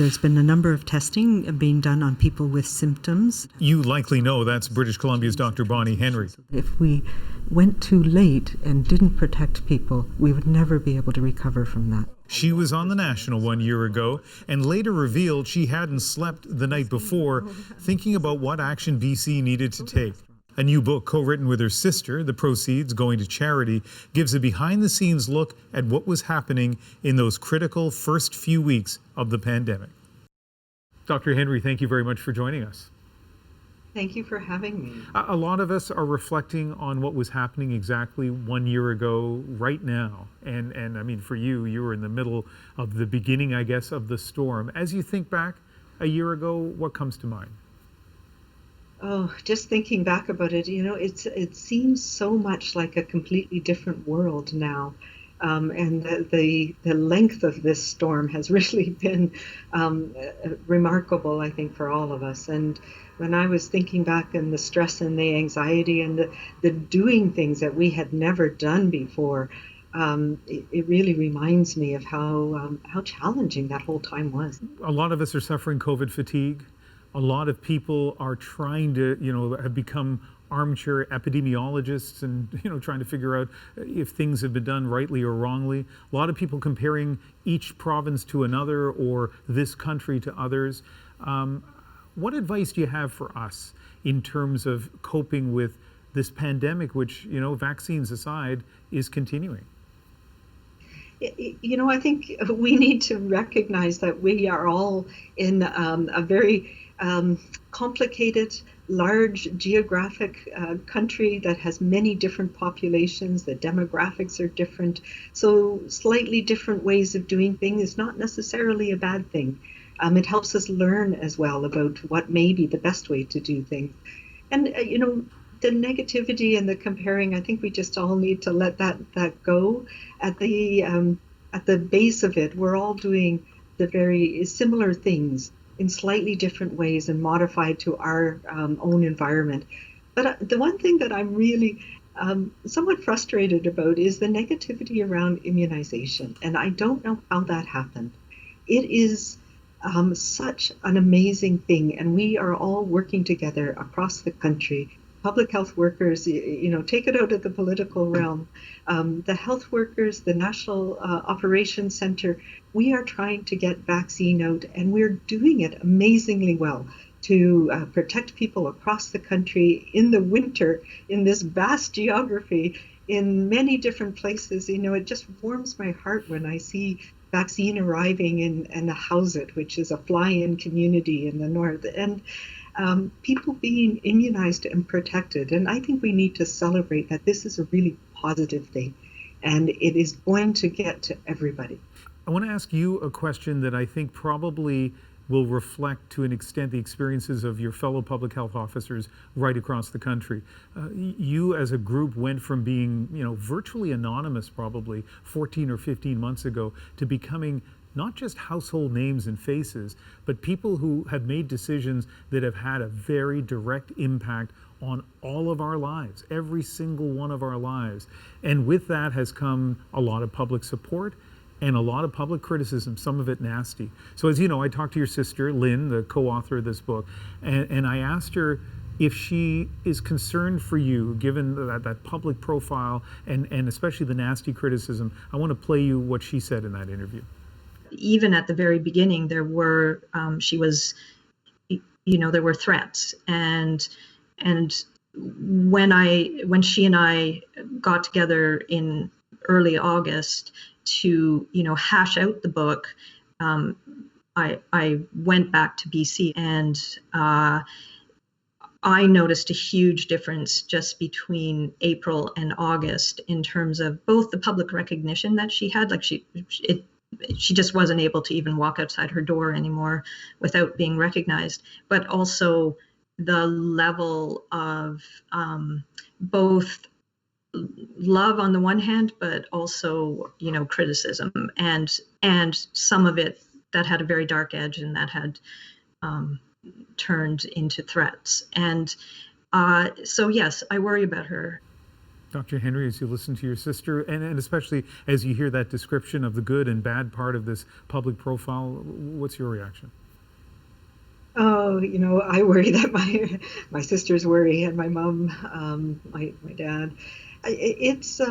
There's been a number of testing being done on people with symptoms. You likely know that's British Columbia's Dr. Bonnie Henry. If we went too late and didn't protect people, we would never be able to recover from that. She was on the National 1 year ago and later revealed she hadn't slept the night before, thinking about what action BC needed to take. A new book co-written with her sister, the proceeds going to charity, gives a behind-the-scenes look at what was happening in those critical first few weeks of the pandemic. Dr. Henry, thank you very much for joining us. Thank you for having me. A lot of us are reflecting on what was happening exactly 1 year ago right now. And I mean, for you, you were in the middle of the beginning, I guess, of the storm. As you think back a year ago, what comes to mind? Oh, just thinking back about it, it seems so much like a completely different world now. And the length of this storm has really been remarkable, I think, for all of us. And when I was thinking back on the stress and the anxiety and the doing things that we had never done before, it really reminds me of how challenging that whole time was. A lot of us are suffering COVID fatigue. A lot of people are trying to, have become armchair epidemiologists and, trying to figure out if things have been done rightly or wrongly. A lot of people comparing each province to another or this country to others. What advice do you have for us in terms of coping with this pandemic, which, vaccines aside, is continuing? I think we need to recognize that we are all in a very complicated, large geographic country that has many different populations. The demographics are different. So slightly different ways of doing things is not necessarily a bad thing. It helps us learn as well about what may be the best way to do things. And, the negativity and the comparing, I think we just all need to let that go. At the base of it, we're all doing the very similar things in slightly different ways and modified to our own environment. But the one thing that I'm really somewhat frustrated about is the negativity around immunization. And I don't know how that happened. It is such an amazing thing. And we are all working together across the country. Public health workers, take it out of the political realm. The health workers, the National Operations Center, we are trying to get vaccine out, and we're doing it amazingly well to protect people across the country in the winter, in this vast geography, in many different places. It just warms my heart when I see vaccine arriving in the Howsett, which is a fly-in community in the north, and people being immunized and protected. And I think we need to celebrate that this is a really positive thing, and it is going to get to everybody. I want to ask you a question that I think probably will reflect to an extent the experiences of your fellow public health officers right across the country. You as a group went from being, virtually anonymous probably 14 or 15 months ago to becoming not just household names and faces, but people who have made decisions that have had a very direct impact on all of our lives, every single one of our lives. And with that has come a lot of public support and a lot of public criticism, some of it nasty. So as you know, I talked to your sister, Lynn, the co-author of this book, and I asked her if she is concerned for you, given that public profile and especially the nasty criticism. I want to play you what she said in that interview. Even at the very beginning, there were, there were threats. And when she and I got together in early August to, hash out the book, I went back to BC, and I noticed a huge difference just between April and August in terms of both the public recognition that she had, like she just wasn't able to even walk outside her door anymore without being recognized, but also the level of both love on the one hand, but also, criticism and some of it that had a very dark edge and that had turned into threats. And so, yes, I worry about her. Dr. Henry, as you listen to your sister, and especially as you hear that description of the good and bad part of this public profile, what's your reaction? Oh, I worry that my sisters worry, and my mom, my dad. It's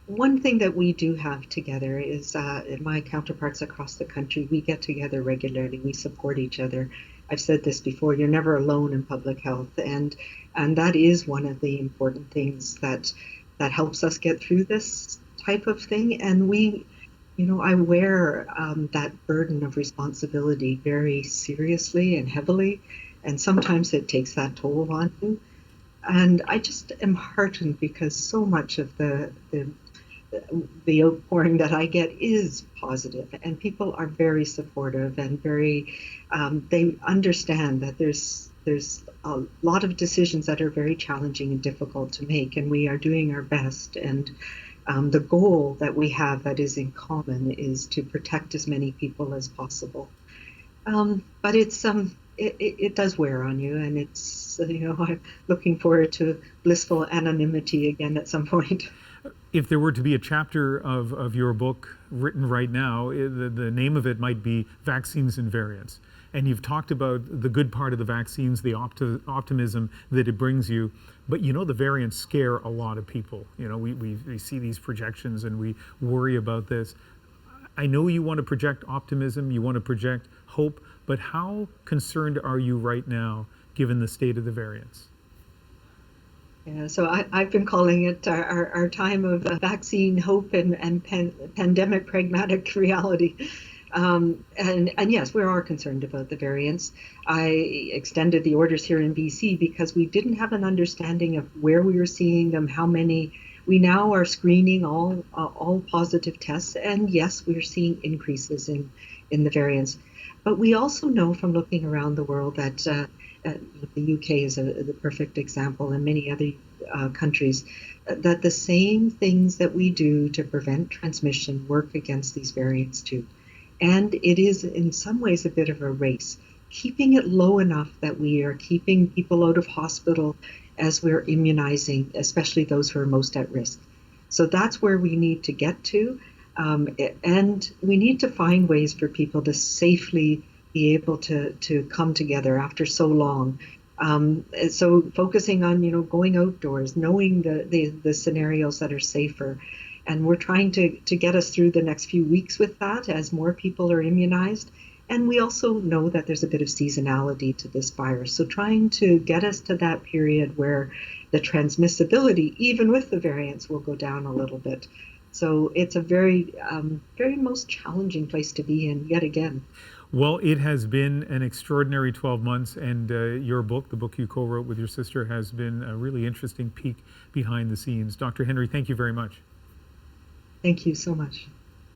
one thing that we do have together is my counterparts across the country. We get together regularly. We support each other. I've said this before. You're never alone in public health, and that is one of the important things that helps us get through this type of thing. And I wear that burden of responsibility very seriously and heavily, and sometimes it takes that toll on you. And I just am heartened because so much of the outpouring that I get is positive, and people are very supportive and very they understand that there's a lot of decisions that are very challenging and difficult to make, and we are doing our best. And the goal that we have that is in common is to protect as many people as possible. But it does wear on you, and it's I'm looking forward to blissful anonymity again at some point. If there were to be a chapter of your book written right now, the name of it might be Vaccines and Variants. And you've talked about the good part of the vaccines, the optimism that it brings you. But the variants scare a lot of people. We see these projections and we worry about this. I know you want to project optimism, you want to project hope, but how concerned are you right now given the state of the variants? Yeah, so I've been calling it our time of vaccine hope and pandemic pragmatic reality. And yes, we are concerned about the variants. I extended the orders here in BC because we didn't have an understanding of where we were seeing them, how many. We now are screening all positive tests, and yes, we are seeing increases in the variants. But we also know from looking around the world that the UK is the perfect example, and many other countries, that the same things that we do to prevent transmission work against these variants too. And it is in some ways a bit of a race, keeping it low enough that we are keeping people out of hospital as we're immunizing, especially those who are most at risk. So that's where we need to get to. And we need to find ways for people to safely be able to come together after so long. So focusing on, going outdoors, knowing the scenarios that are safer. And we're trying to get us through the next few weeks with that as more people are immunized. And we also know that there's a bit of seasonality to this virus. So trying to get us to that period where the transmissibility, even with the variants, will go down a little bit. So it's a very, very most challenging place to be in yet again. Well, it has been an extraordinary 12 months, and your book, the book you co-wrote with your sister, has been a really interesting peek behind the scenes. Dr. Henry, thank you very much. Thank you so much.